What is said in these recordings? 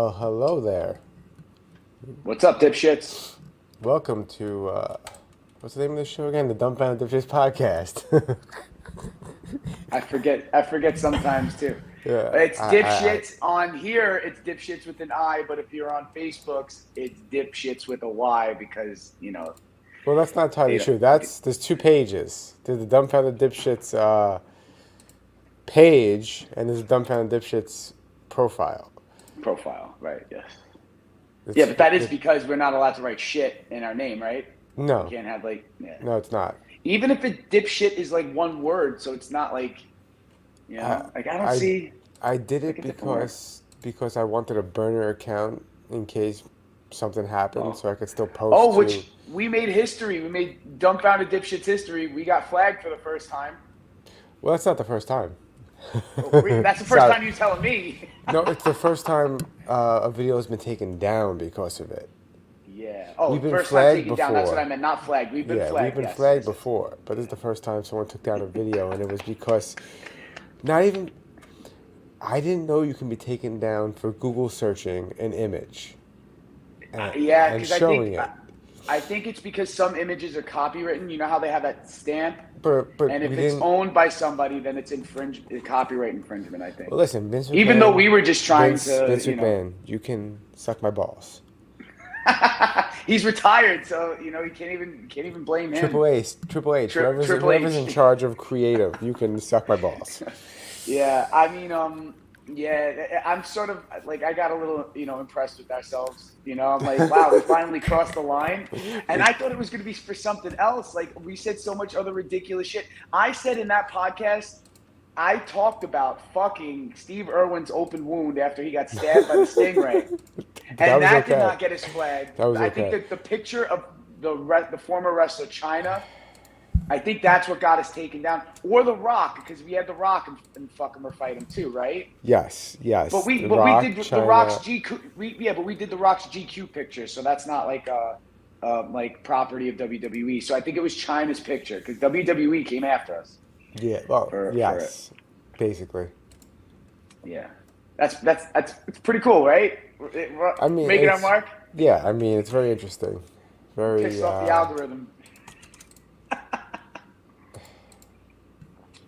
Well, hello there. What's up, dipshits? Welcome to what's the name of the show again? The Dumbfounded Dipshits podcast. I forget sometimes too. Yeah, It's I dipshits on here. It's dipshits with an I, but if you're on Facebook's, it's dipshits with a Y because well, that's not entirely you know true. There's two pages. There's the Dumbfounded Dipshits page, and there's the Dumbfounded Dipshits profile. profile, right? Yes. It's, Yeah, but that is it, because we're not allowed to write shit in our name, right? We no, can't have yeah. no, it's not. Even if it dipshit is like one word, so it's not I like I don't I see I did like it a different word. because I wanted a burner account in case something happened, Oh. so I could still Oh, post to. which we made history. We made dumbfounded dipshits history. We got flagged for the first time. Well, that's not the first time. That's the first Sorry. time you telling me. No, it's the first time a video has been taken down because of it. Yeah. We've Oh, been first time flagged taken down. That's what I before. meant. Not flagged. We've been Yeah, we've flagged. been Yes. flagged Yes. Yes. before, but this is the first time someone took down a video, and it was because not even I didn't know you can be taken down for Google searching an image Yeah, and because showing it. I think it's because some images are copywritten. You know how they have that stamp, But and we if it's didn't. owned by somebody, then it's copyright infringement. I think. Well, listen, Even though we were just trying to, Vince McMahon, you can suck my balls. he's retired, so you can't even blame him. Triple H, Triple whoever's in H. charge of creative, you can suck my balls. Yeah, I mean, yeah, I'm sort of like I got a little, impressed with ourselves. I'm like, wow, we finally crossed the line, and I thought it was going to be for something else. Like we said so much other ridiculous shit. I said in that podcast, I talked about fucking Steve Irwin's open wound after he got stabbed by the stingray, But that and was that did okay. not get us flagged. That was I think okay. that the picture of the former wrestler China. I think that's what got us taken down, or The Rock, because we had The Rock and fuck him or fight him too, right? Yes. But we The but we Rock, did The Rock's China. GQ. But we did The Rock's GQ picture, so that's not like property of WWE. So I think it was China's picture because WWE came after us Yeah. Well, for it. yes. Basically. Yeah, that's it's pretty cool, right? I mean, Making our mark, yeah. I mean, it's very interesting. Very. pissed off the algorithm.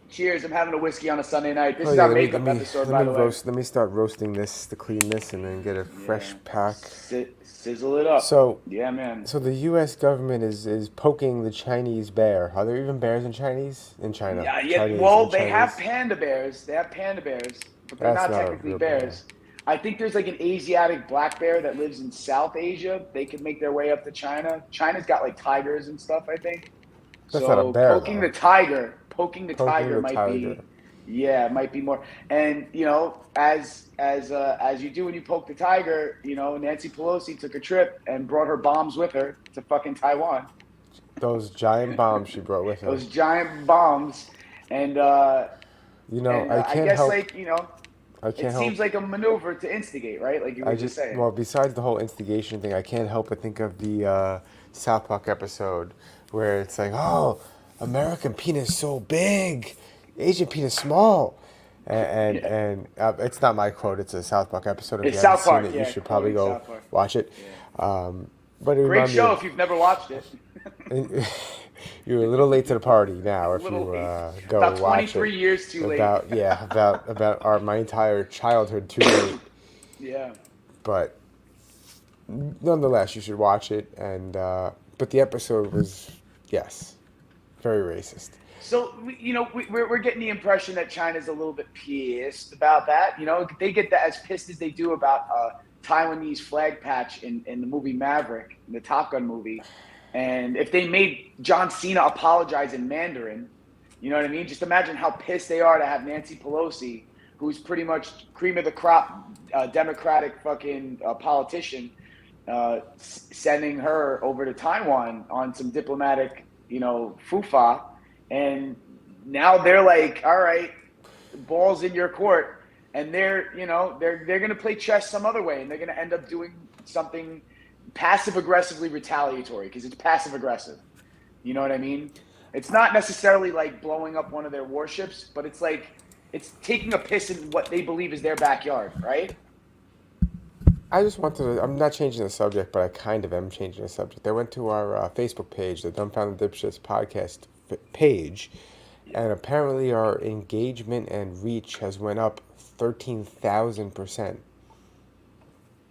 Cheers! I'm having a whiskey on a Sunday night. This Oh is yeah. our makeup episode, by the way. Let me start roasting this to clean this, and then get a fresh Yeah, pack. sizzle it up. So, Yeah, man. so the U.S. government is poking the Chinese bear. Are there even bears in Chinese? In China? Yeah, yeah. Chinese Well, in they have Chinese? panda bears. They have panda bears, but they're That's not not a technically real bear. bears. I think there's like an Asiatic black bear that lives in South Asia. They could make their way up to China. China's got like tigers and stuff, I think. That's not a So bear though. poking the Poking tiger the might tiger. be, yeah, it might be more. And as you do when you poke the tiger, Nancy Pelosi took a trip and brought her bombs with her to fucking Taiwan. Those giant bombs she brought with her. Those giant bombs, and I I can't guess help. I it can't help. seems like a maneuver to instigate, right? Like you were just saying. Well, besides the whole instigation thing, I can't help but think of the South Park episode where it's like, oh, American penis so big, Asian penis small. Yeah. It's not my quote, it's a South Park episode. If It's you haven't South seen Park, it, you yeah. should probably Quoting go South Park. watch it. Yeah. But it Great reminded show me if you've never watched it. you're a little late to the party now if Little you late. go About watch 23 it. years too late. About my entire childhood too late. Yeah. But nonetheless, you should watch it. And but the episode was, yes, very racist. So we're getting the impression that China's a little bit pissed about that. They get that as pissed as they do about Taiwanese flag patch in the movie Maverick, in the Top Gun movie. And if they made John Cena apologize in Mandarin, you know what I mean? Just imagine how pissed they are to have Nancy Pelosi, who's pretty much cream of the crop, Democratic fucking politician, sending her over to Taiwan on some diplomatic, fufa. And now they're like, all right, ball's in your court. And they're going to play chess some other way. And they're going to end up doing something passive aggressively retaliatory because it's passive aggressive. You know what I mean? It's not necessarily like blowing up one of their warships, but it's like it's taking a piss in what they believe is their backyard, right? I just wanted to. I'm not changing the subject, but I kind of am changing the subject. I went to our Facebook page, the Dumbfounded Dipshits podcast page, Yeah. and apparently our engagement and reach has went up 13,000%.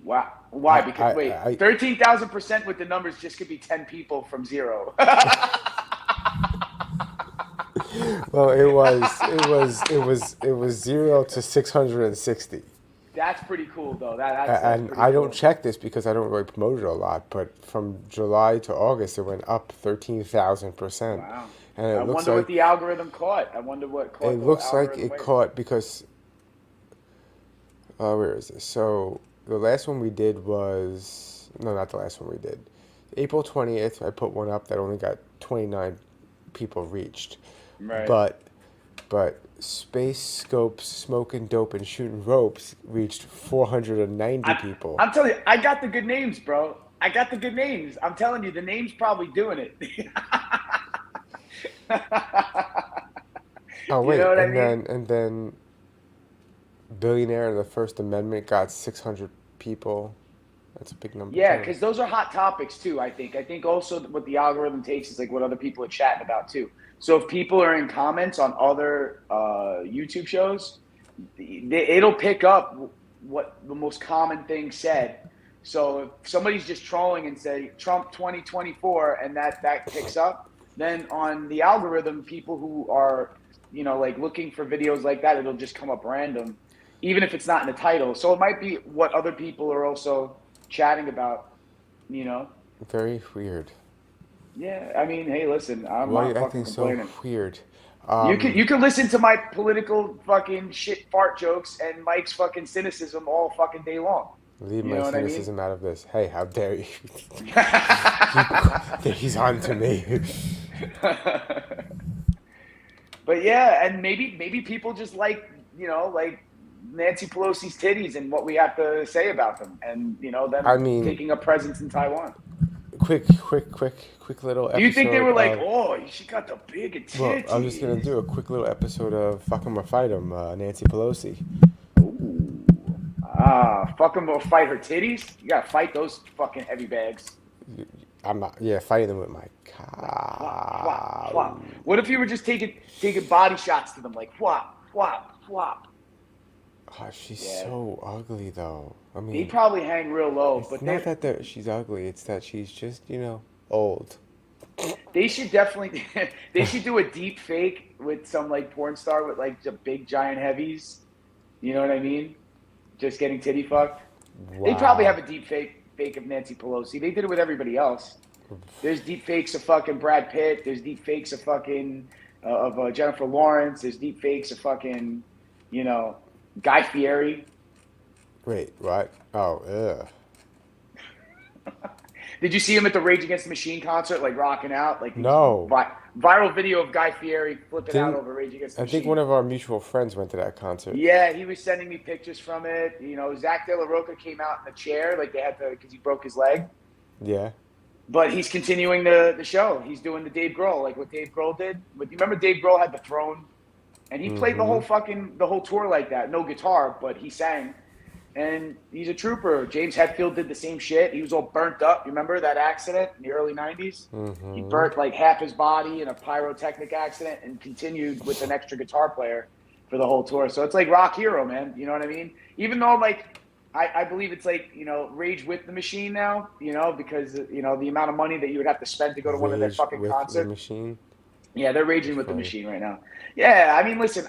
Wow. I, Why? Because I, wait, I 13,000% with the numbers just could be 10 people from zero. well, it was 0 to 660. That's pretty cool though. That's And pretty I don't cool. check this because I don't really promote it a lot, but from July to August, it went up 13,000%. Wow. And I wonder what the algorithm caught. I wonder what it caught the looks like algorithm it wave. caught because, where is this? So the last one we did was, no, not the last one we did. April 20th, I put one up that only got 29 people reached. Right. But Space Scopes, Smoking Dope, and Shooting Ropes reached 490 people. I'm telling you, I got the good names, bro. I got the good names. I'm telling you, the name's probably doing it. Oh You know wait, what I and mean? then Billionaire and the First Amendment got 600 people. That's a big number Yeah, too. because those are hot topics too. I think. I think also what the algorithm takes is like what other people are chatting about too. So if people are in comments on other YouTube shows, it'll pick up what the most common thing said. So if somebody's just trolling and say Trump 2024 and that picks up, then on the algorithm, people who are like looking for videos like that, it'll just come up random, even if it's not in the title. So it might be what other people are also chatting about. You know? Very weird. Yeah. I mean, hey, listen, I'm Why are you not fucking acting so complaining. weird? You can listen to my political fucking shit fart jokes and Mike's fucking cynicism all fucking day long. Leave You my know what I mean? cynicism out of this. Hey, how dare you? He's on to me. But yeah, and maybe people just like Nancy Pelosi's titties and what we have to say about them, and I them mean, taking up presence in Taiwan. quick little Do you think they episode were like, of. oh, she got the big Well, I'm just gonna titties? do a quick little episode of Fuck 'em or Fight 'em, Nancy Pelosi. Ooh. Fuck them or fight her titties? You gotta fight those fucking heavy bags. I'm not, yeah, fighting them with my Like flop, flop, cow. flop. What if you were just taking body shots to them, like flop, flop, flop? Oh, she's Yeah, so ugly, though. I they mean, probably hang real low, it's but not that she's ugly, it's that she's just, old. they should definitely they should do a deep fake with some like porn star with like the big giant heavies. You know what I mean? Just getting titty fucked. They probably have Wow. a deep fake of Nancy Pelosi. They did it with everybody else. There's deep fakes of fucking Brad Pitt. There's deep fakes of fucking of Jennifer Lawrence. There's deep fakes of fucking, you know, Guy Fieri. Wait, what? Oh, ugh. Did you see him at the Rage Against the Machine concert, like rocking out, like these No. viral video of Guy Fieri flipping out Didn't, over Rage Against the I think Machine? one of our mutual friends went to that concert. Yeah, he was sending me pictures from it. Zach De La Roca came out in a chair, like they had to, because he broke his leg. Yeah. But he's continuing the show. He's doing the Dave Grohl, like what Dave Grohl did. But you remember Dave Grohl had the throne, and he played Mm-hmm. the whole tour like that. No guitar, but he sang. And he's a trooper. James Hetfield did the same shit. He was all burnt up. You remember that accident in the early '90s? He Mm-hmm. burnt like half his body in a pyrotechnic accident, and continued with an extra guitar player for the whole tour. So it's like Rock Hero, man. You know what I mean? Even though like I believe it's like, Rage with the Machine now, because, the amount of money that you would have to spend to go to one of their Rage fucking with the concerts. Machine. Yeah, they're raging That's with the funny. machine right now. Yeah, I mean, listen,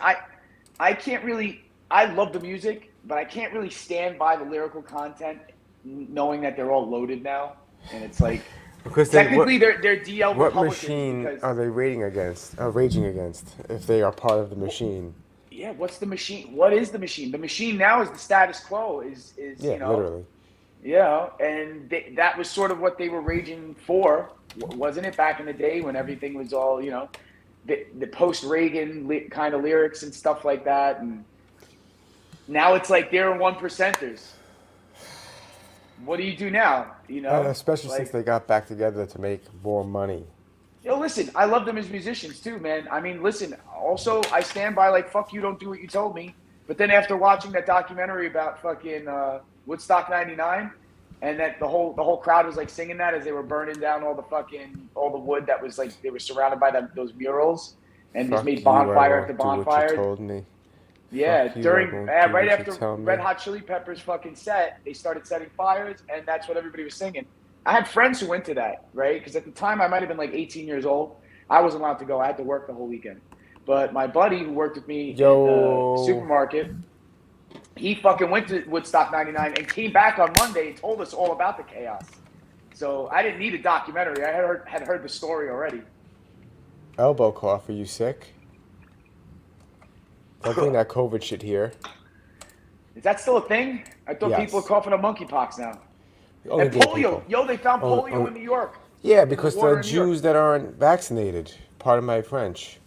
I can't really, I love the music, but I can't really stand by the lyrical content knowing that they're all loaded now. And it's like, Because then technically they're DL what Republicans machine because, are they raging against if they are part of the machine? yeah, what's the machine? What is the machine? The machine now is the status quo, is Yeah, literally. and that was sort of what they were raging for, wasn't it, back in the day when everything was all, the post-Reagan kind of lyrics and stuff like that. And now it's like they're one percenters. What do you do now? Especially since Like, they got back together to make more money. listen, I love them as musicians too, man. I mean, listen, also, I stand by, like, fuck you, don't do what you told me. But then after watching that documentary about fucking Woodstock '99, and that the whole crowd was like singing that as they were burning down all the wood that was like they were surrounded by those murals, and just Fuck made you, I bonfire after won't do what you bonfire. told me. Yeah, Fuck you, I during won't do right what you after tell Red me. Hot Chili Peppers fucking set, they started setting fires, and that's what everybody was singing. I had friends who went to that, right? Because at the time I might have been like 18 years old. I wasn't allowed to go. I had to work the whole weekend. But my buddy who worked with me in the Yo, supermarket, he fucking went to Woodstock '99 and came back on Monday and told us all about the chaos. So I didn't need a documentary. I had heard the story already. elbow cough, are you sick? Don't bring that COVID shit here. Is that still a thing? I thought people are Yes. coughing on monkeypox now. Only And gay polio. people. Yo, they found polio Only, in New York. yeah, In the because the water in New York. Jews that aren't vaccinated. Pardon my French.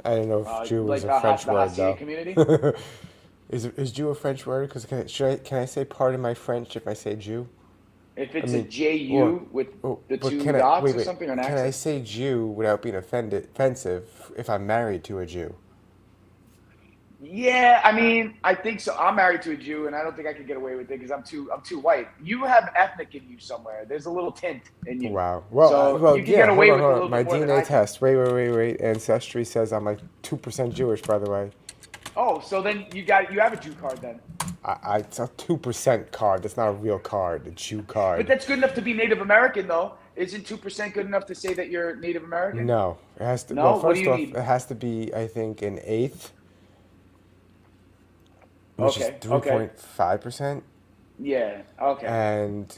I don't know if Jew is Like a French the word Hasid though. community. Is Jew a French word? Because can I say pardon my French if I say Jew? If I it's a mean, JU with the but two can I dots wait or wait? something, or an Can I accent. say Jew without being offensive if I'm married to a Jew? Yeah, I mean, I think so. I'm married to a Jew, and I don't think I could get away with it because I'm too white. You have ethnic in you somewhere. There's a little tint in you, Wow. so you can Yeah. get away with a Hold little on. My bit more than DNA I can. test. Wait. Ancestry says I'm like 2% Jewish, by the way. Oh, so then you have a Jew card then. It's a 2% card. That's not a real card. A Jew But card. that's good enough to be Native American, though. Isn't 2% good enough to say that you're Native American? No, it has to. Well, No. What do first you off, need? it has to be, I think, an eighth, which is Okay. Okay. 3.5%, Yeah. Okay. and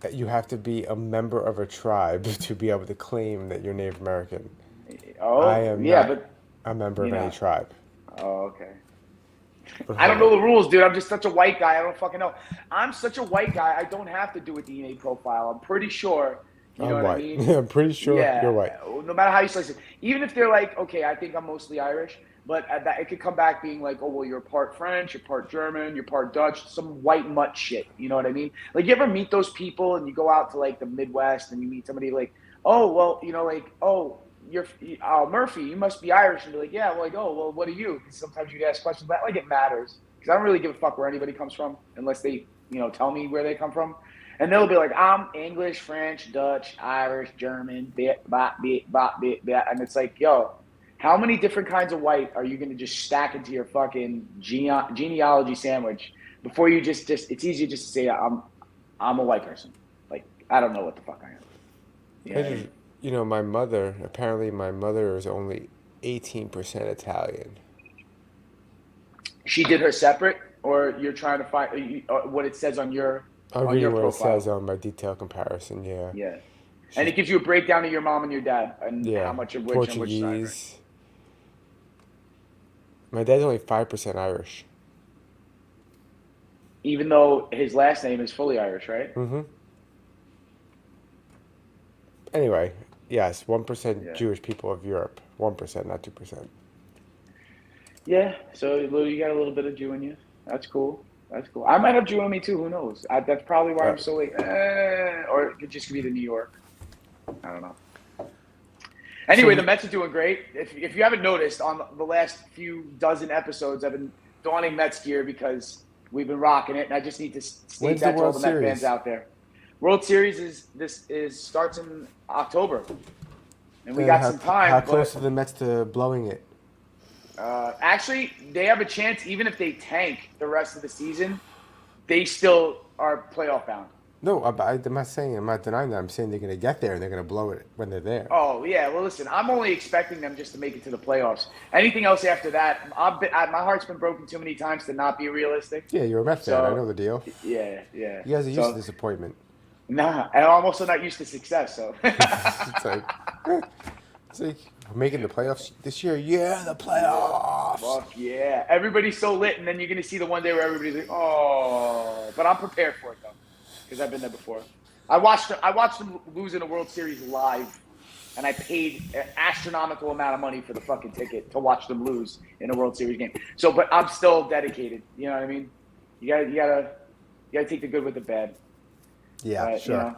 that you have to be a member of a tribe to be able to claim that you're Native American. I Oh, am yeah, not but a member you of any know. tribe. Oh, okay. But I don't hold know on. the rules, dude. I'm just such a white guy. I don't fucking know. I'm such a white guy. I don't have to do a DNA profile. I'm pretty sure. You know I'm what I white. mean? I'm pretty sure you're Yeah. white. No matter how you slice it, even if they're like, okay, I think I'm mostly Irish, but that it could come back being like, oh well, you're part French, you're part German, you're part Dutch, some white mutt shit. You know what I mean? Like you ever meet those people and you go out to like the Midwest and you meet somebody like, oh well, like oh. You're Murphy. You must be Irish, and be like, yeah. Well, like, oh, well, what are you? Because sometimes you ask questions, but like it matters because I don't really give a fuck where anybody comes from unless they, tell me where they come from, and they'll be like, I'm English, French, Dutch, Irish, German, bit, bot, bit, bot, bit, bit, and it's like, yo, how many different kinds of white are you going to just stack into your fucking genealogy sandwich before you just? It's easier just to say I'm a white person. Like I don't know what the fuck I am. You know what I mean? Apparently my mother is only 18% Italian. She did her separate, or you're trying to find what it says on your I'm on your reading what it says profile. on my detailed comparison. Yeah. Yeah, and She's, it gives you a breakdown of your mom and your dad and yeah, how much of which and which side, right? Portuguese. My dad's only 5% Irish. Even though his last name is fully Irish, right? Mm-hmm. Anyway, yes, 1% Yeah. Jewish people of Europe. 1%, not 2%. Yeah. So you got a little bit of Jew in you. That's cool. That's cool. I might have Jew in me too. Who knows? That's probably why Uh, I'm so like, or it could just be the New York. I don't know. so Anyway, the you, Mets are doing great. If you haven't noticed, on the last few dozen episodes, I've been donning Mets gear because we've been rocking it, and I just need to state when's the that to all World the Met fans Series? out there. World Series starts in October, and we And got some how time. close But are the Mets to blowing it? actually, they have a chance. Even if they tank the rest of the season, they still are playoff bound. No, I'm not denying that. I'm saying they're going to get there and they're going to blow it when they're there. Oh yeah, well listen, I'm only expecting them just to make it to the playoffs. Anything else after that, my heart's been broken too many times to not be realistic. Yeah, you're a Met fan. I know So the deal. yeah, yeah. You guys are used to So disappointment. nah, and I'm also not used to success. So It's like, it's like we're making the playoffs this year. Yeah, the playoffs. fuck yeah, everybody's so lit, and then you're gonna see the one day where everybody's like, oh, but I'm prepared for it though, because I've been there before. I watched them lose in a World Series live, and I paid an astronomical amount of money for the fucking ticket to watch them lose in a World Series game. So, but I'm still dedicated. You know what I mean? You gotta take the good with the bad. Yeah, But, sure.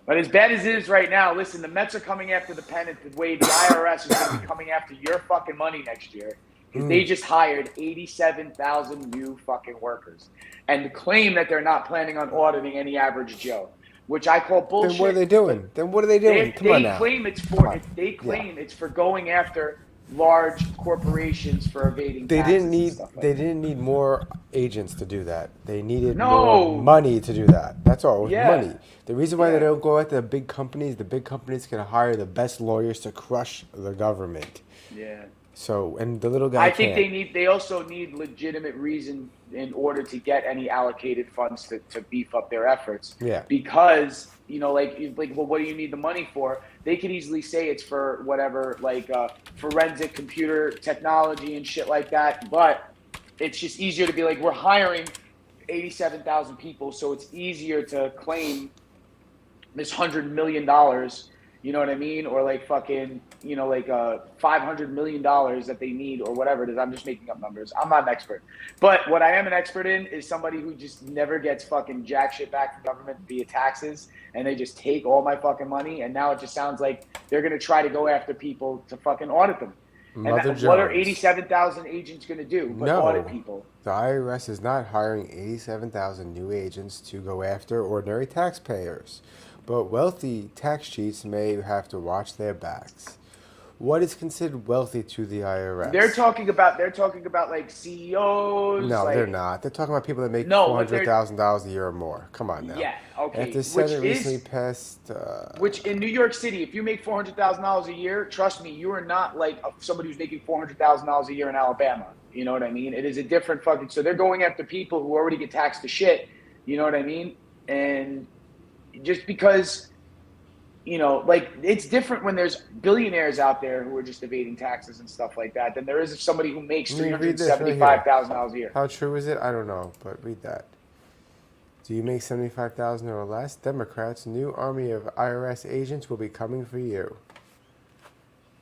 but as bad as it is right now, listen, the Mets are coming after the pennant the way the IRS is going to be coming after your fucking money next year. because they just hired 87,000 new fucking workers, and claim that they're not planning on auditing any average Joe, which I call Then what are they bullshit. But doing? Then what are they doing? Come on they now. claim it's Come for on. they Yeah. claim it's for going after large corporations for evading They didn't taxes and need stuff like they that. didn't need more agents to do that. They needed more No, money to do that. That's all. It was yeah, money. The reason why they yeah. don't go after the big companies can hire the best lawyers to crush the government. Yeah. So and the little guy I think can't. they also need legitimate reason in order to get any allocated funds to beef up their efforts. Yeah. Because, well, what do you need the money for? They could easily say it's for whatever, forensic computer technology and shit like that. But it's just easier to be like, we're hiring 87,000 people, so it's easier to claim this $100 million, you know what I mean? Or like fucking, $500 million that they need or whatever it is. I'm just making up numbers. I'm not an expert. But what I am an expert in is somebody who just never gets fucking jack shit back from government via taxes, and they just take all my fucking money, and now it just sounds like they're gonna try to go after people to fucking audit them. And Mother what are Jones. 87,000 agents gonna do but audit No. people? The IRS is not hiring 87,000 new agents to go after ordinary taxpayers, but wealthy tax cheats may have to watch their backs. What is considered wealthy to the They're IRS? talking about like CEOs, No, they're like not. They're talking about people that make no, four what hundred they're thousand dollars a year or more. Come on now. yeah, okay, After Senate recently passed, which in New York City, if you make $400,000 a year, trust me, you are not like somebody who's making $400,000 a year in Alabama. You know what I mean? It is a different fucking. So they're going after people who already get taxed to shit. You know what I mean? And just because, like it's different when there's billionaires out there who are just evading taxes and stuff like that than there is if somebody who makes let three me hundred read this right here. seventy-five thousand dollars a year. How true is it? I don't know, but read that. Do you make 75,000 or less? Democrats' new army of IRS agents will be coming for you.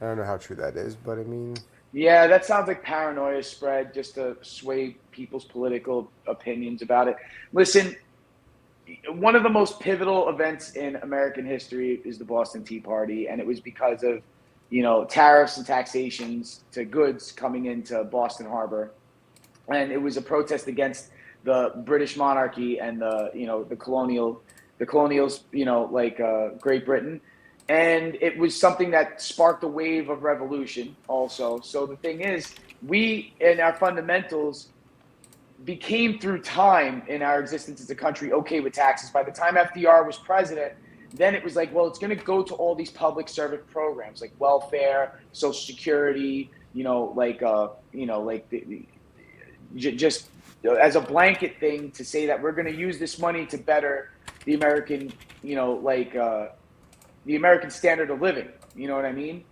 I don't know how true that is, but I mean, Yeah, that sounds like paranoia spread just to sway people's political opinions about it. Listen, one of the most pivotal events in American history is the Boston Tea Party, and it was because of, tariffs and taxations to goods coming into Boston Harbor, and it was a protest against the British monarchy and the colonials, Great Britain, and it was something that sparked a wave of revolution also. So the thing is, we in our fundamentals became through time in our existence as a country okay with taxes. By the time FDR was president, then it was like, well, it's going to go to all these public service programs like welfare, Social Security, just as a blanket thing to say that we're going to use this money to better the American, the American standard of living. You know what I mean?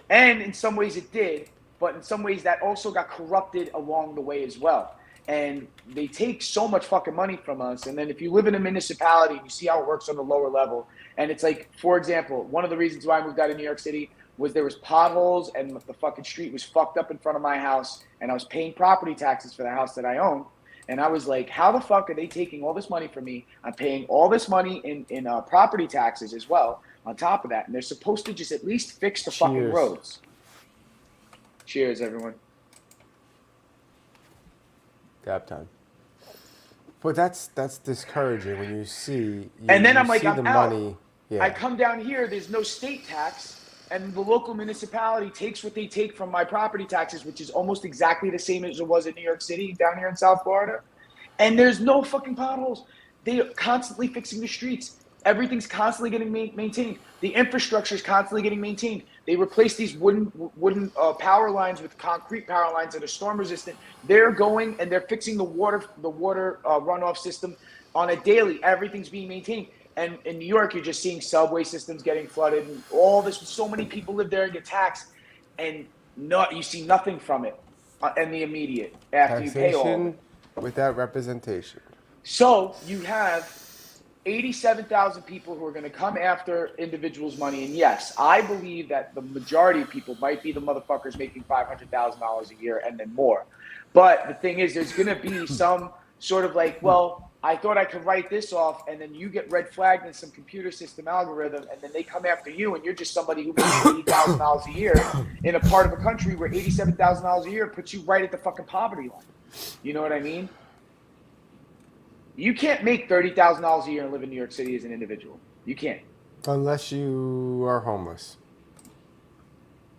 And in some ways it did, but in some ways that also got corrupted along the way as well. And they take so much fucking money from us. And then if you live in a municipality and you see how it works on the lower level, and it's like, for example, one of the reasons why I moved out of New York City was there was potholes and the fucking street was fucked up in front of my house, and I was paying property taxes for the house that I own. And I was like, how the fuck are they taking all this money from me? I'm paying all this money in property taxes as well on top of that. And they're supposed to just at least fix the fucking cheers. roads. Cheers, everyone. Gap time. But that's discouraging when you see. And then you I'm like, see I'm the out. money. Yeah. I come down here, there's no state tax, and the local municipality takes what they take from my property taxes, which is almost exactly the same as it was in New York City, down here in South Florida. And there's no fucking potholes. They are constantly fixing the streets. Everything's constantly getting maintained. The infrastructure is constantly getting maintained. They replace these wooden power lines with concrete power lines that are storm resistant. They're going and they're fixing the water runoff system on a daily. Everything's being maintained. And in New York, you're just seeing subway systems getting flooded and all this. So many people live there and get taxed, and you see nothing from it in the immediate after you pay all of it. Taxation without representation. So you have 87,000 people who are going to come after individuals' money. And yes, I believe that the majority of people might be the motherfuckers making $500,000 a year and then more. But the thing is, there's going to be some sort of like, well, I thought I could write this off, and then you get red flagged in some computer system algorithm, and then they come after you, and you're just somebody who makes $80,000 a year in a part of a country where $87,000 a year puts you right at the fucking poverty line. You know what I mean? You can't make $30,000 a year and live in New York City as an individual. You can't. Unless you are homeless.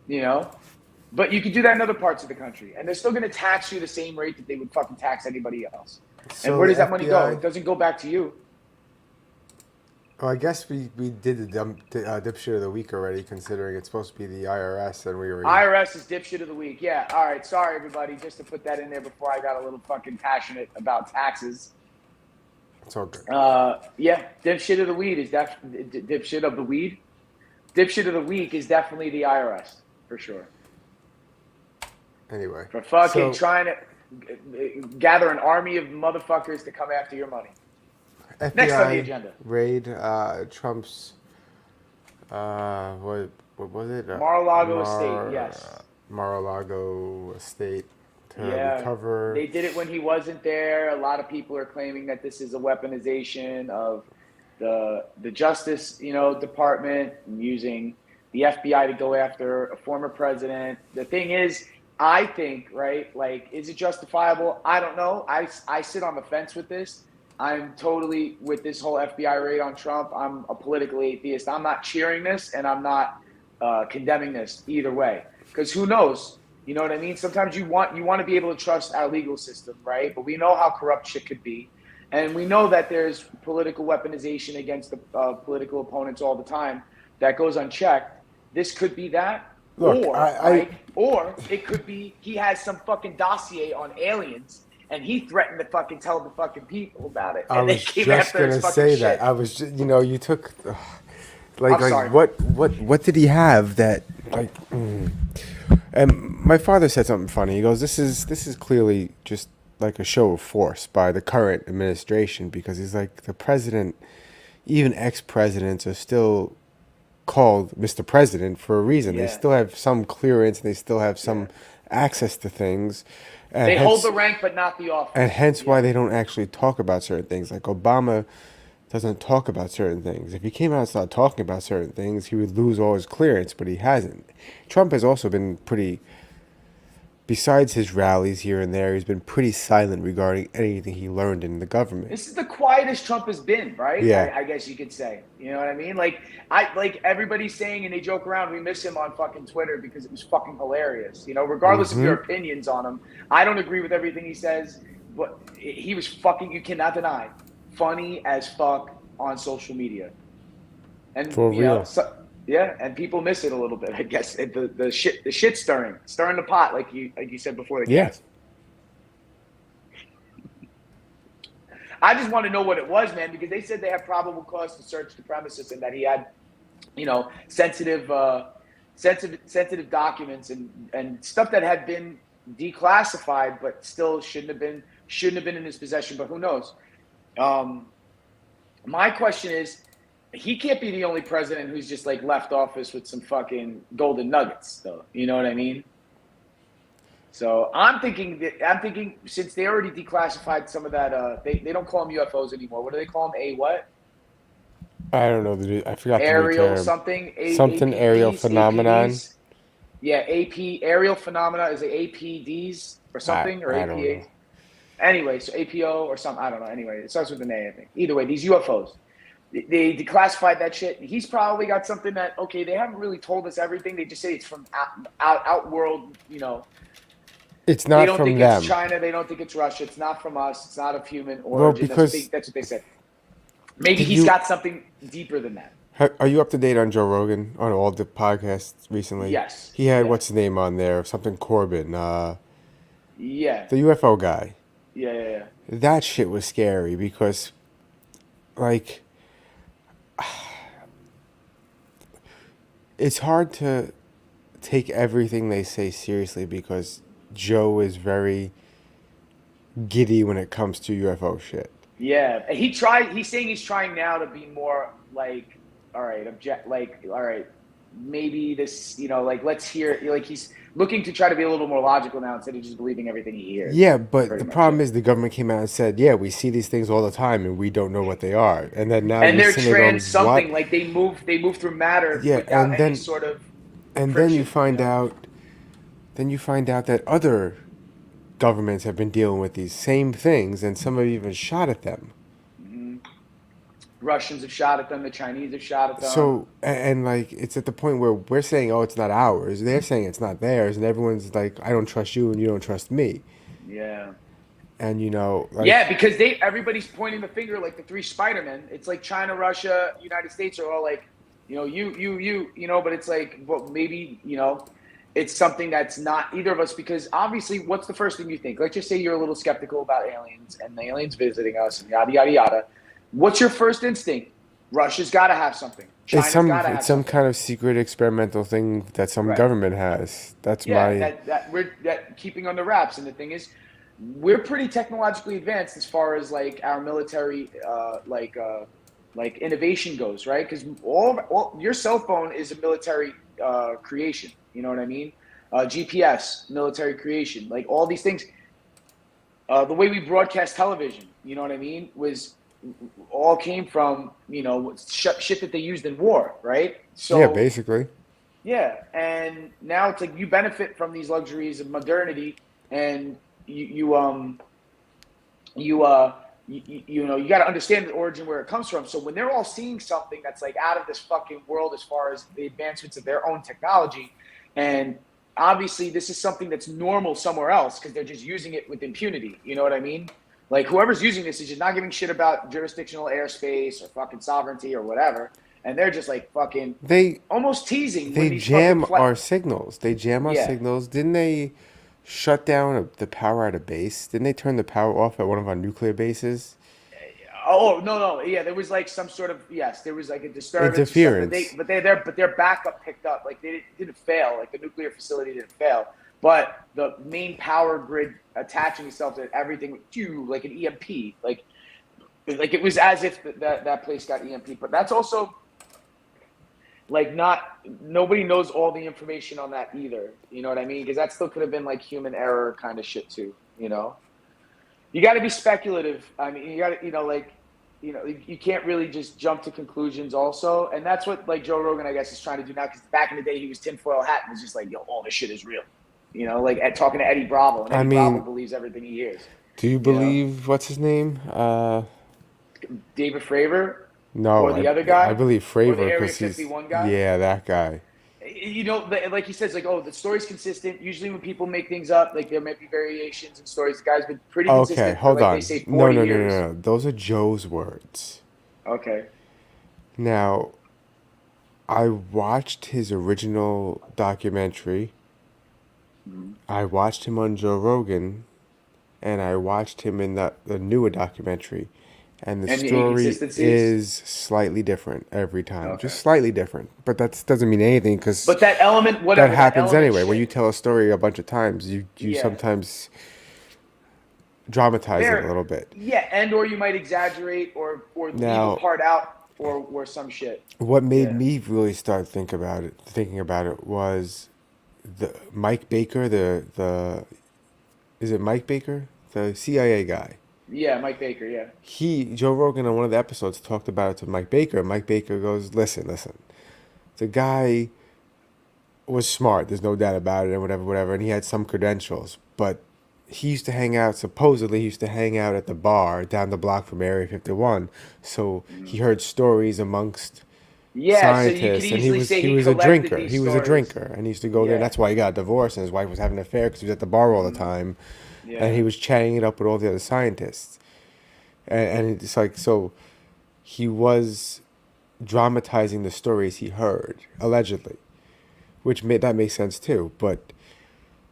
You know? But you can do that in other parts of the country, and they're still going to tax you the same rate that they would fucking tax anybody else. So and where does that money go? FBI It doesn't go back to you. Well, I guess we did the dipshit of the week already, considering it's supposed to be the IRS, and we were. IRS is dipshit of the week. Yeah. All right. Sorry, everybody. Just to put that in there before I got a little fucking passionate about taxes. It's all good. Yeah. Dipshit of the weed is dipshit of the weed. Dipshit of the week is definitely the IRS for sure. Anyway, For fucking trying to gather an army of motherfuckers to come after your money. FBI Next on the agenda. Raid Trump's what was it? Mar-a-Lago estate, yes. Mar-a-Lago estate to recover. They did it when he wasn't there. A lot of people are claiming that this is a weaponization of the Justice, Department, and using the FBI to go after a former president. The thing is, I think, right, like, is it justifiable? I don't know. I sit on the fence with this. I'm totally with this whole FBI raid on Trump. I'm a political atheist. I'm not cheering this, and I'm not condemning this either way. Because who knows? You know what I mean? Sometimes you want to be able to trust our legal system, right? But we know how corrupt shit could be. And we know that there's political weaponization against the political opponents all the time that goes unchecked. This could be that. Look, or it could be he has some fucking dossier on aliens and he threatened to fucking tell the fucking people about it. And I was just gonna say that. I was just, you took sorry. what did he have that And my father said something funny. He goes, "This is clearly just like a show of force by the current administration," because he's like, the president, even ex-presidents are still called Mr. President for a reason. Yeah. They still have some clearance. They still have some access to things. And they hold the rank, but not the office. And hence why they don't actually talk about certain things. Like Obama doesn't talk about certain things. If he came out and started talking about certain things, he would lose all his clearance, but he hasn't. Trump has also been pretty, besides his rallies here and there, he's been pretty silent regarding anything he learned in the government. This is the quietest Trump has been, right? Yeah. I guess you could say. You know what I mean? Like everybody's saying, and they joke around, we miss him on fucking Twitter because it was fucking hilarious. Regardless of your opinions on him. I don't agree with everything he says, but he was fucking, you cannot deny, funny as fuck on social media. And for real. Yeah, and people miss it a little bit, I guess. The shit stirring the pot, like you said before. Yes. I just want to know what it was, man, because they said they have probable cause to search the premises and that he had, sensitive documents and stuff that had been declassified, but still shouldn't have been in his possession. But who knows? My question is, he can't be the only president who's just like left office with some fucking golden nuggets, though. You know what I mean? So I'm thinking since they already declassified some of that, they don't call them UFOs anymore. What do they call them? A what? I don't know. I forgot aerial the term. Something. Something APDs, aerial phenomenon. APDs. Yeah, aerial phenomena is it APDs or something or I APA? don't know. Anyway, so APO or something. I don't know. Anyway, it starts with an A, I think. Either way, these UFOs. They declassified that shit. He's probably got something that, okay, they haven't really told us everything. They just say it's from outworld, It's not from them. They don't think it's China. They don't think it's Russia. It's not from us. It's not of human origin. Because that's what they said. Maybe he's got something deeper than that. Are you up to date on Joe Rogan, on all the podcasts recently? Yes. He had, what's his name on there? Something Corbin. Yeah. The UFO guy. Yeah. That shit was scary because, like, it's hard to take everything they say seriously because Joe is very giddy when it comes to UFO shit. Yeah, he's saying he's trying now to be more like, all right, maybe this, like let's hear, like he's looking to try to be a little more logical now instead of just believing everything he hears. Yeah, but Pretty the much problem it. is the government came out and said, "Yeah, we see these things all the time, and we don't know what they are." And then now And you're they're sitting there trans going, "What?" something, like they move through matter Yeah, without any sort of and then you friction, find out, that other governments have been dealing with these same things, and some have even shot at them. Hmm. Russians have shot at them, the Chinese have shot at them. So, and like, it's at the point where we're saying, "Oh, it's not ours." They're saying it's not theirs, and everyone's like, "I don't trust you, and you don't trust me." Yeah. And Yeah, because everybody's pointing the finger like the three Spider-Men. It's like China, Russia, United States are all like, but it's like, well, maybe, it's something that's not either of us, because obviously what's the first thing you think? Let's just say you're a little skeptical about aliens and the aliens visiting us and yada, yada, yada. What's your first instinct? Russia's got to have something. China's got to it's have some something. kind of secret experimental thing that some Right. government has. That's Yeah, my that we're that keeping under wraps. And the thing is, we're pretty technologically advanced as far as like our military, like innovation goes, right? Because all your cell phone is a military creation. You know what I mean? GPS, military creation. Like all these things. The way we broadcast television, you know what I mean, was all came from shit that they used in war, right? yeah, So basically. yeah, and now it's like you benefit from these luxuries of modernity, and you you got to understand the origin where it comes from. So when they're all seeing something that's like out of this fucking world as far as the advancements of their own technology, and obviously this is something that's normal somewhere else because they're just using it with impunity. You know what I mean? Like whoever's using this is just not giving shit about jurisdictional airspace or fucking sovereignty or whatever, and they're just like fucking They almost teasing when they these fucking jam our signals. They jam our yeah. signals. Didn't they shut down the power at a base? Didn't they turn the power off at one of our nuclear bases? Oh no, yeah, there was like some sort of, yes, there was like a disturbance or something, but Interference. their backup picked up, like they didn't fail, like the nuclear facility didn't fail, but the main power grid attaching itself to everything like an EMP, like it was as if that place got EMP, but that's also like not nobody knows all the information on that either. You know what I mean? Because that still could have been like human error kind of shit too. You got to be speculative. I mean, you got to, you can't really just jump to conclusions also. And that's what like Joe Rogan, I guess, is trying to do now. Because back in the day, he was tinfoil hat and was just like, yo, all this shit is real. Like talking to Eddie Bravo, and I Eddie Bravo mean, believes everything he hears. do you You know, believe what's his name? David Fravor, No, or the other I guy, believe or the Fravor Area because he's 51 guy. yeah, that guy. Like he says, like, oh, the story's consistent. Usually, when people make things up, like there might be variations in stories. The guy's been pretty Okay, consistent for, hold like they on. say, No, 40 no, no, years. no, no. Those are Joe's words. Okay. Now, I watched his original documentary. Mm-hmm. I watched him on Joe Rogan, and I watched him in the newer documentary. And the Any story inconsistencies? is slightly different every time, Okay. just slightly different. But that doesn't mean anything because But that element, that whatever, that happens element anyway. When shit. you tell a story a bunch of times, you Yeah. sometimes dramatize it a There. little bit. Yeah, and or you might exaggerate or leave a Now, part out or some shit. what made Yeah. me really start thinking about it was the Mike Baker, the is it Mike Baker, the CIA guy. Yeah, Mike Baker. Yeah. Joe Rogan on one of the episodes talked about it to Mike Baker. Mike Baker goes, listen. The guy was smart. There's no doubt about it, and whatever. And he had some credentials, but he used to hang out. Supposedly, he used to hang out at the bar down the block from Area 51. So Mhm. he heard stories amongst Yeah. So you could scientists, and easily say he he was a collected drinker. these He was a stories. drinker, and he used to go there. And Yeah. that's why he got divorced, and his wife was having an affair because he was at the bar all the Hmm. time, and Yeah. he was chatting it up with all the other scientists. And it's like so, he was dramatizing the stories he heard allegedly, which that makes sense too. But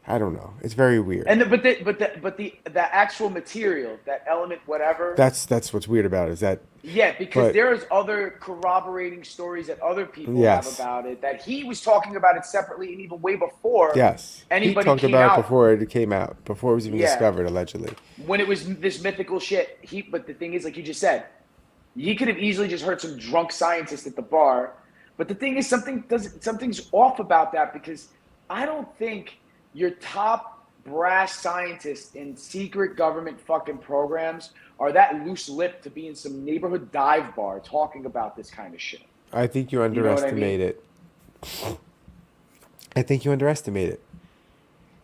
I don't know. It's very weird. And the actual material, that element, whatever. That's what's weird about it is that. Yeah, because But there's other corroborating stories that other people have yes, about it, that he was talking about it separately and even way before yes, he anybody talked came about it out. before it came out, before it was even Yeah, discovered allegedly. when it was this mythical shit. But the thing is, like you just said, he could have easily just heard some drunk scientist at the bar But the thing is, something's off about that because I don't think your top brass scientists in secret government fucking programs are that loose lipped to be in some neighborhood dive bar talking about this kind of shit. I think you You know what I underestimate mean? it. I think you underestimate it.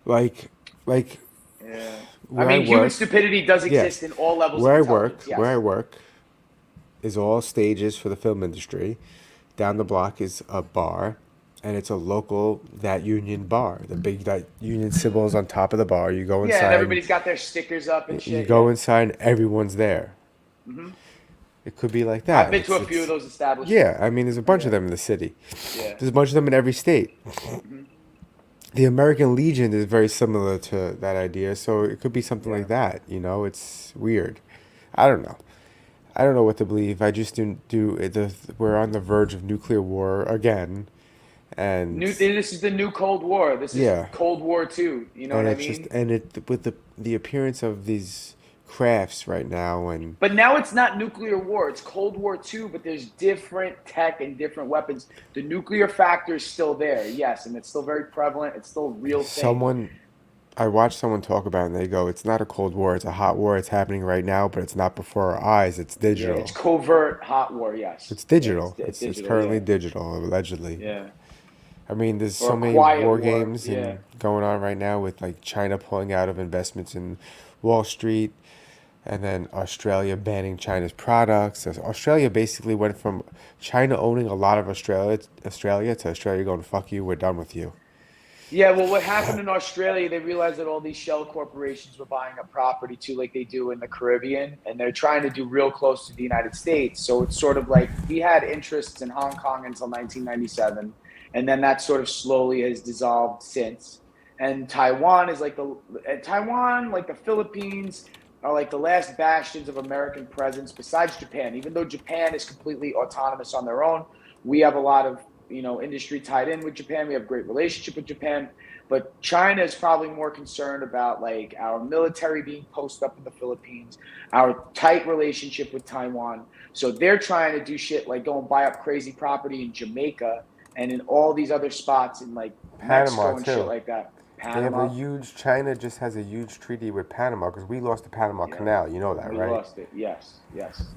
Like, like Yeah. I where I mean, human work, stupidity does yeah, exist in all levels of intelligence. where I Yes. work is all stages for the film industry. Down the block is a bar, and it's a local that union bar. The big that union symbol is on top of the bar. You go Yeah, and inside, everybody's got their stickers up and you shit. go Yeah. inside, and everyone's there. Hmm. It could be like I've that. been to a few of It's those establishments. yeah. I mean, there's a bunch of Yeah. them in the city. Yeah. There's a bunch of them in every state. Hmm. The American Legion is very similar to that idea, so it could be something like Yeah. that. You know, it's weird. I don't know. I don't know what to believe. I just we're on the verge of nuclear war again, and This is the new Cold War. This is yeah, Cold War II. You know and what I it's just mean? and it with the appearance of these crafts right now, and But now it's not nuclear war. It's Cold War II, but there's different tech and different weapons. The nuclear factor is still there, yes, and it's still very prevalent. It's still a real thing. someone I watched someone talk about it and they go, it's not a cold war, it's a hot war. It's happening right now, but it's not before our eyes. It's Yeah, it's digital. covert hot war, yes. It's Yeah, digital. It's digital, currently yeah. digital, allegedly. Yeah. I mean, there's Or so a many quiet war war, games yeah. and going on right now with like China pulling out of investments in Wall Street, and then Australia banning China's products. So Australia basically went from China owning a lot of Australia to Australia going, fuck you, we're done with you. Yeah, well, what happened in Australia, they realized that all these shell corporations were buying up property too, like they do in the Caribbean, and they're trying to do real close to the United States. So it's sort of like we had interests in Hong Kong until 1997, and then that sort of slowly has dissolved since. And Taiwan is like Taiwan, like the Philippines, are like the last bastions of American presence besides Japan. Even though Japan is completely autonomous on their own, we have a lot of industry tied in with Japan. We have a great relationship with Japan, but China is probably more concerned about like our military being posted up in the Philippines, our tight relationship with Taiwan. So they're trying to do shit like go and buy up crazy property in Jamaica and in all these other spots in like Panama Mexico and shit too. like that. They have a Panama, huge, China just has a huge treaty with Panama because we lost the Panama yeah, Canal. You know that, we right? lost it. Yes, yes.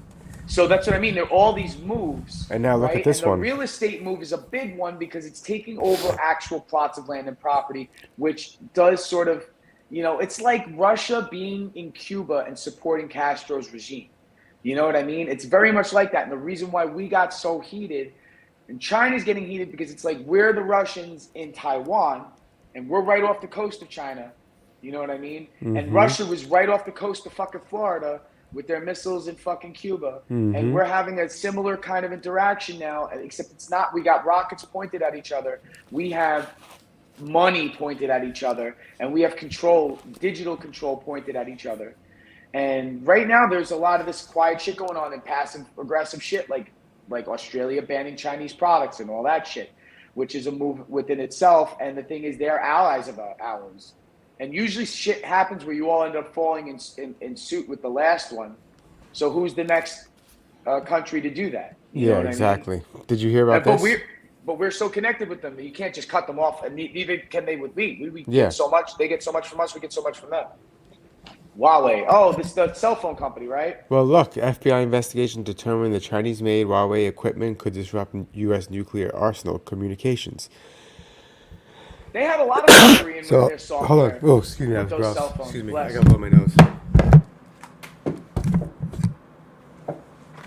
So that's what I mean. There are all these moves, And now look at right? And this the one. real estate move is a big one because it's taking over actual plots of land and property, which does sort of, it's like Russia being in Cuba and supporting Castro's regime. You know what I mean? It's very much like that. And the reason why we got so heated and China's getting heated because it's like we're the Russians in Taiwan and we're right off the coast of China. You know what I mean? And Mm-hmm. Russia was right off the coast of fucking Florida with their missiles in fucking Cuba. And Mm-hmm. we're having a similar kind of interaction now, except it's not, we got rockets pointed at each other. We have money pointed at each other, and we have control, digital control pointed at each other. And right now, there's a lot of this quiet shit going on and passive aggressive shit, like Australia banning Chinese products and all that shit, which is a move within itself. And the thing is, they're allies of ours. And usually, shit happens where you all end up falling in suit with the last one. So who's the next country to do that? You know Yeah, what I mean? exactly. Did you hear about And, but this? we're but we're so connected with them that you can't just cut them off, and neither can they with me. We Yeah. get so much, they get so much from us, we get so much from them. Huawei. Oh, this is the cell phone company, right? Well, look, FBI investigation determined the Chinese-made Huawei equipment could disrupt U.S. nuclear arsenal communications. They have a lot of fuckery in with So, their hold on. software Oh, excuse me, that with was those gross. cell phones. Excuse me, I Bless. gotta blow my nose.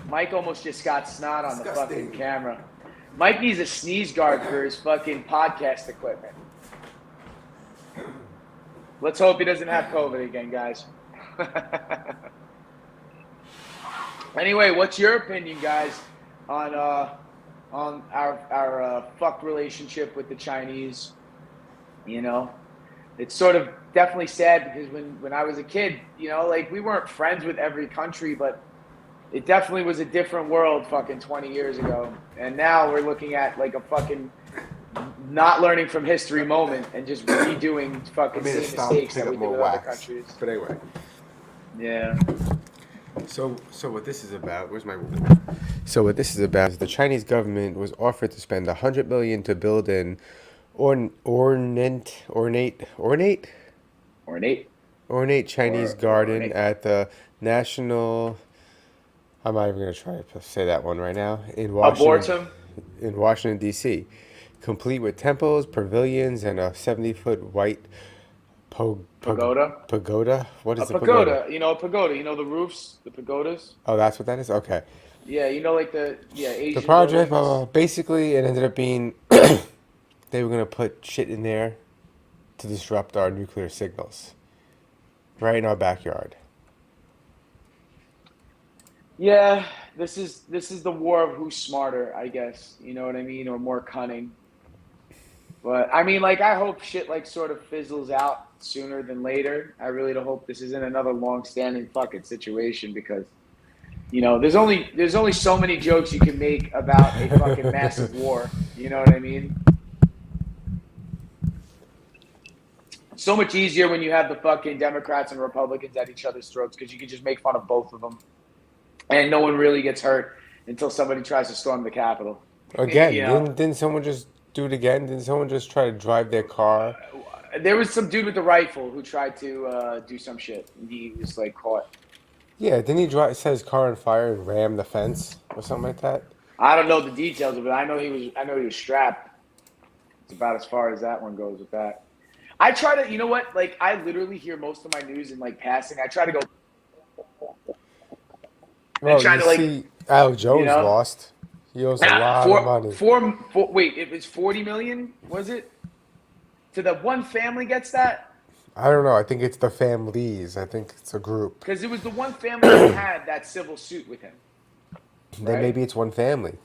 Mike almost just got snot on the Disgusting. fucking camera. Mike needs a sneeze guard for his fucking podcast equipment. Let's hope he doesn't have COVID again, guys. Anyway, what's your opinion, guys, on our fuck relationship with the Chinese? It's sort of definitely sad because when I was a kid, like we weren't friends with every country, but it definitely was a different world fucking 20 years ago. And now we're looking at like a fucking not learning from history moment and just redoing fucking same mistakes that we did with other countries. But anyway, Yeah. so what this is about? Where's my? So what this is about is the Chinese government was offered to spend 100 million to build an Ornate ornate Chinese or garden ornate. at the National. I'm not even gonna try to say that one right now. Arboretum, In Washington D.C., complete with temples, pavilions, and a 70-foot white pagoda. pagoda. What A is a pagoda? pagoda, a pagoda. You know the roofs, the pagodas. Oh, that's what that is. Okay. Yeah, like the The Asian project, blah, blah, buildings. blah. Basically, it ended up being they were gonna put shit in there to disrupt our nuclear signals right in our backyard. Yeah, this is the war of who's smarter, I guess. You know what I mean, or more cunning. But I mean, like, I hope shit like sort of fizzles out sooner than later. I really do hope this isn't another long-standing fucking situation because there's only so many jokes you can make about a fucking massive war. You know what I mean? So much easier when you have the fucking Democrats and Republicans at each other's throats because you can just make fun of both of them, and no one really gets hurt until somebody tries to storm the Capitol. you Again, know, didn't someone just do it again? Didn't someone just try to drive their car? there was some dude with a rifle who tried to do some shit, and he was like caught. Yeah, didn't he drive set his car on fire and ram the fence or something like that? I don't know the details of it. I know he was. I know he was strapped. It's about as far as that one goes with that. I try to, you know what? Like, I literally hear most of my news in like passing. I try to go and Well, try you to like, see, Alex you Jones know, lost. He owes a lot of money. wait, it was 40 million. Was it to the one family gets that? I don't know. I think it's the families. I think it's a group. Because it was the one family that had that civil suit with him, Then right? maybe it's one family.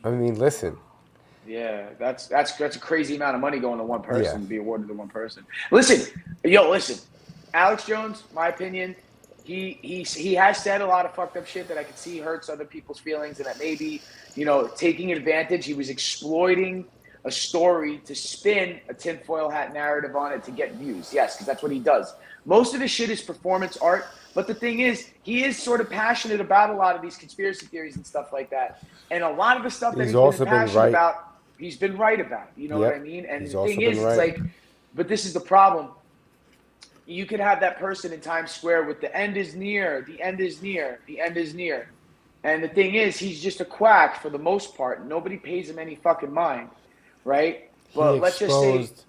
I mean, listen. Yeah, that's a crazy amount of money going to one Yeah. person to be awarded to one person. Listen, Alex Jones, my opinion, he has said a lot of fucked up shit that I could see hurts other people's feelings, and that maybe taking advantage. He was exploiting a story to spin a tinfoil hat narrative on it to get views. Yes, because that's what he does. Most of his shit is performance art, but the thing is, he is sort of passionate about a lot of these conspiracy theories and stuff like that. And a lot of the stuff that He's he's been also been passionate right. about, he's been right about. You know what I Yep. mean? And He's the also thing been is, it's right. like, but this is the problem. You could have that person in Times Square with the end is near, the end is near, the end is near. And the thing is, he's just a quack for the most part. Nobody pays him any fucking mind, right? He But let's just say, exposed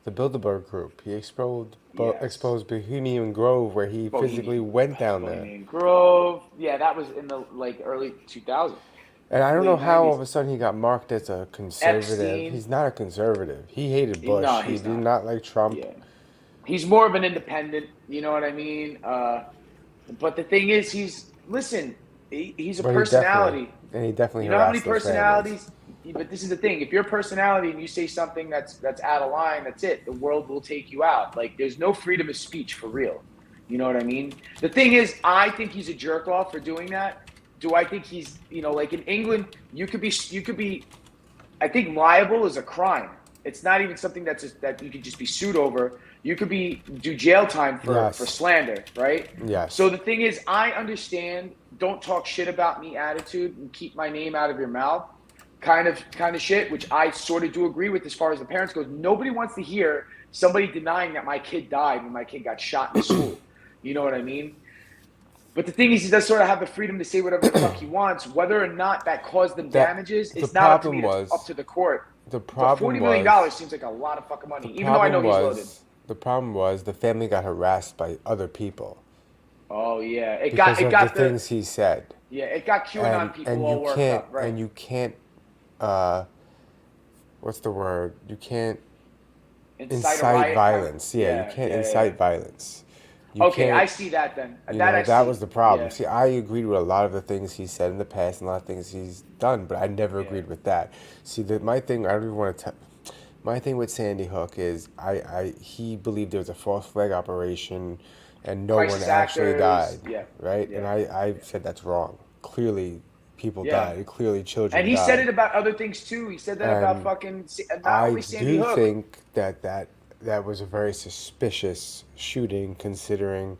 the Bilderberg Group. He yes, exposed Bohemian Grove, where he physically Bohemian, went down there. Bohemian Grove. Yeah, that was in the like early 2000s, And I don't know late how all 90s. of a sudden he got marked as a conservative. Epstein. He's not a conservative. He hated No, Bush. He he's did not. not like Trump. Yeah. He's more of an independent, you know what I mean? But the thing is, he's a But he definitely, personality. and he definitely You know how many harassed those families. personalities? But this is the thing: if you're a personality and you say something that's out of line, that's it. The world will take you out. Like, there's no freedom of speech for real. You know what I mean? The thing is, I think he's a jerk off for doing that. Do I think he's, like in England, you could be. I think liable is a crime. It's not even something that you could just be sued over. You could do jail time for Yes. slander, right? So Yes. the thing is, I understand don't talk shit about me attitude and keep my name out of your mouth kind of shit, which I sort of do agree with as far as the parents goes. Nobody wants to hear somebody denying that my kid died when my kid got shot in school. You know what I mean? But the thing is, he does sort of have the freedom to say whatever the fuck he wants. Whether or not that caused them That damages, the it's not up to me. problem It's up was to the court. the But problem $40 million was seems like a lot of fucking the money, even though I know problem he's loaded. was the problem was the family got harassed by other people Oh yeah, it got because it of the got the things he said. yeah it got QAnon people all worked up, right? And you can't uh what's the word? You can't Incite a incite riot kind of, violence. Yeah, you yeah, can't yeah, yeah. incite violence. You Okay, I can't, see that then. you That know, I that was see. the problem. Yeah, See, I agreed with a lot of the things he said in the past and a lot of things he's done, but I never yeah. agreed with that. See, my thing, I don't even want to my thing with Sandy Hook is he believed there was a false flag operation and no one Crisis actually actors. died, Yeah, right? And yeah, I yeah, said that's wrong. Clearly, people yeah. died. Clearly, And children he said died. it about other things too. He said that about And fucking not I only Sandy do Hook. think that was a very suspicious shooting, considering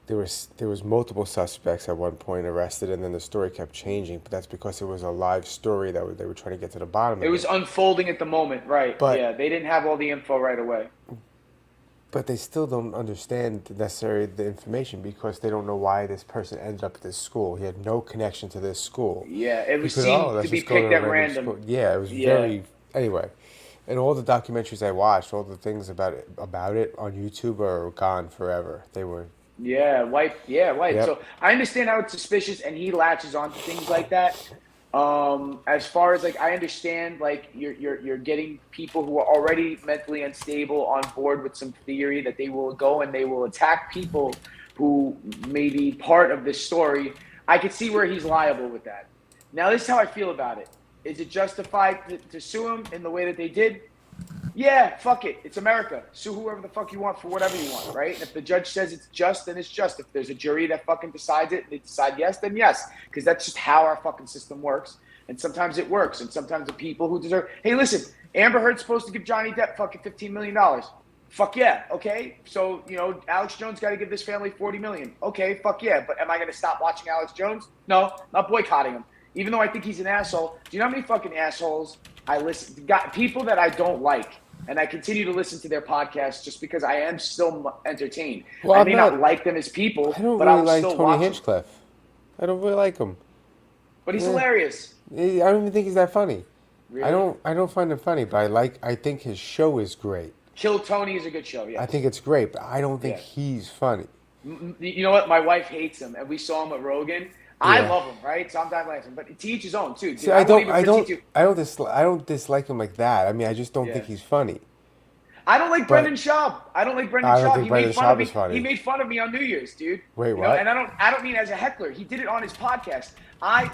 there was multiple suspects at one point arrested, and then the story kept changing. But that's because it was a live story they were trying to get to the bottom It of was it. unfolding at the moment, right? But Yeah, they didn't have all the info right away. but they still don't understand necessarily the information because they don't know why this person ended up at this school. He had no connection to this school. Yeah, it He was could, oh, seemed to let's be just go to picked a at random random. school. Yeah, it was Yeah, very, anyway. And all the documentaries I watched, all the things about it on YouTube are gone forever. They were, yeah, wipe. Yeah, wipe. yep, So I understand how it's suspicious, and he latches on to things like that. As far as like I understand, like you're getting people who are already mentally unstable on board with some theory that they will go and they will attack people who may be part of this story. I could see where he's liable with that. Now, this is how I feel about it. Is it justified to sue him in the way that they did? Yeah, fuck it. It's America. Sue whoever the fuck you want for whatever you want, right? And if the judge says it's just, then it's just. If there's a jury that fucking decides it and they decide yes, then yes. Because that's just how our fucking system works. And sometimes it works. And sometimes the people who deserve, hey, listen, Amber Heard's supposed to give Johnny Depp fucking $15 million. Fuck yeah, okay? So, Alex Jones got to give this family $40 million. Okay, fuck yeah. But am I going to stop watching Alex Jones? No, not boycotting him. Even though I think he's an asshole. Do you know how many fucking assholes I listen, got people that I don't like, and I continue to listen to their podcasts just because I am still entertained. well, I I'm may not like them as people, I don't but I really will like still Tony watch them. Hinchcliffe. I don't really like him. But he's Yeah. hilarious. I don't even think he's that funny. Really? I don't find him funny, but I think his show is great. Kill Tony is a good show, I yeah. think it's great, but I don't think Yeah. he's funny. You know what? My wife hates him, and we saw him at Rogan. I Yeah. love him, right? So I'm not laughing, but to each his own too. Dude, See, I won't even critique you. I don't dislike him like that. I mean, I just don't Yeah. think he's funny. I don't like But- Brendan Schaub. I don't like Brendan I don't Schaub. think He Brendan made fun Schaub of me. is funny. He made fun of me on New Year's, dude. Wait, You know, what? and I don't mean as a heckler. He did it on his podcast.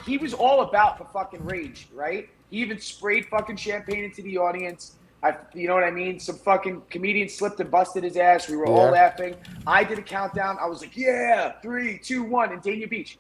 He was all about the fucking rage, right? He even sprayed fucking champagne into the audience. You know what I mean? Some fucking comedian slipped and busted his ass. We were all Yeah. laughing. I did a countdown. I was like, yeah, 3, 2, 1 in Dania Beach.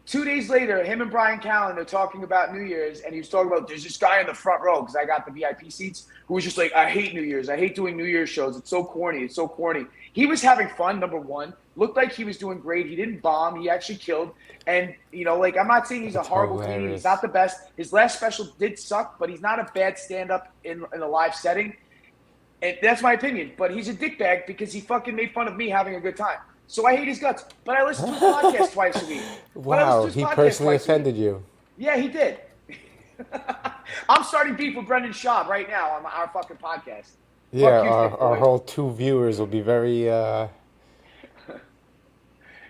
2 days later, him and Brian Callen are talking about New Year's, and he was talking about there's this guy in the front row because I got the VIP seats who was just like, I hate New Year's. I hate doing New Year's shows. It's so corny. It's so corny. He was having fun, number one. Looked like he was doing great. He didn't bomb. He actually killed. And, I'm not saying he's That's a horrible comedian. hilarious. He's not the best. His last special did suck, but he's not a bad stand-up in a live setting. And that's my opinion. But he's a dickbag because he fucking made fun of me having a good time. So I hate his guts. But I listen to his podcast twice a week. Wow, he personally offended you. Yeah, he did. I'm starting beef with Brendan Schaub right now on our fucking podcast. Yeah, you, our Dick whole 2 viewers will be very.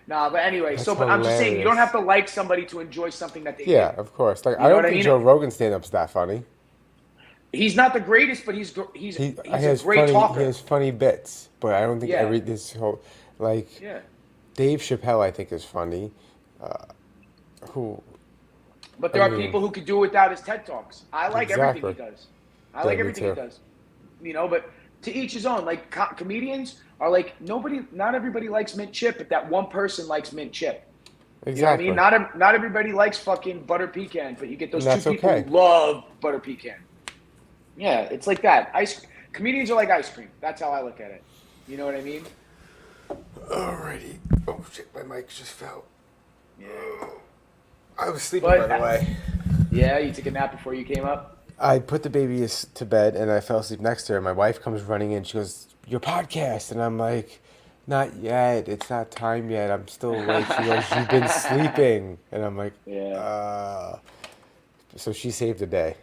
Nah, but anyway, That's but I'm just saying, you hilarious. don't have to like somebody to enjoy something that they Yeah, do. of course. Like You I know don't what I think mean? Joe Rogan stand-up's that funny. He's not the greatest, but he's He a has great funny. talker. He has funny bits, but I don't think Yeah. this whole like Yeah. Dave Chappelle. I think is funny. Who? But there I are mean- people who could do without his TED Talks. I like everything he Exactly. does. I Yeah, like me everything he too. does. But to each his own. Like comedians are like not everybody likes mint chip, but that one person likes mint chip. Exactly. You know what I mean? Not everybody likes fucking butter pecan, but you get those And two that's people okay. who love butter pecan. Yeah, it's like that. Comedians are like ice cream. That's how I look at it. You know what I mean? Alrighty. Oh shit! My mic just fell. Yeah. I was sleeping, But- by the way. Yeah, you took a nap before you came up? I put the baby to bed and I fell asleep next to her. My wife comes running in. She goes, "Your podcast," and I'm like, "Not yet. It's not time yet. I'm still awake." She goes, "You've been sleeping," and I'm like, Yeah. So she saved the day.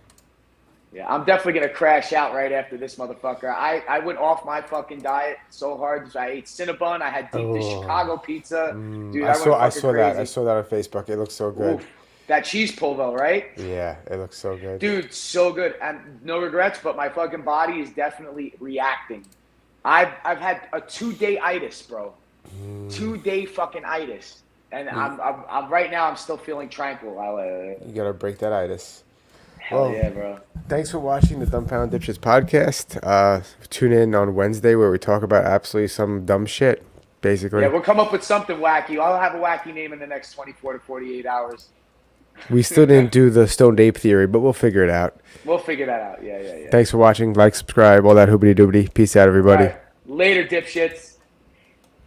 Yeah, I'm definitely going to crash out right after this motherfucker. I went off my fucking diet so hard. I ate Cinnabon. I had deep dish Oh. Chicago pizza. Dude, I saw went fucking that. I crazy. saw that on Facebook. It looks so good. Oof. That cheese pull though, right? Yeah, it looks so good. Dude, so good. And no regrets, but my fucking body is definitely reacting. I've had a 2-day itis, bro. 2-day fucking itis. And I'm right now I'm still feeling tranquil. You gotta break that itis. Hell Well, yeah, bro. Thanks for watching the Dumbfound Dipshits podcast. Tune in on Wednesday where we talk about absolutely some dumb shit, basically. Yeah, we'll come up with something wacky. I'll have a wacky name in the next 24 to 48 hours. We still didn't do the stoned ape theory, but we'll figure it out. We'll figure that out. Yeah. Thanks for watching. Like, subscribe, all that hoobity doobity. Peace out, everybody. All right. Later, dipshits.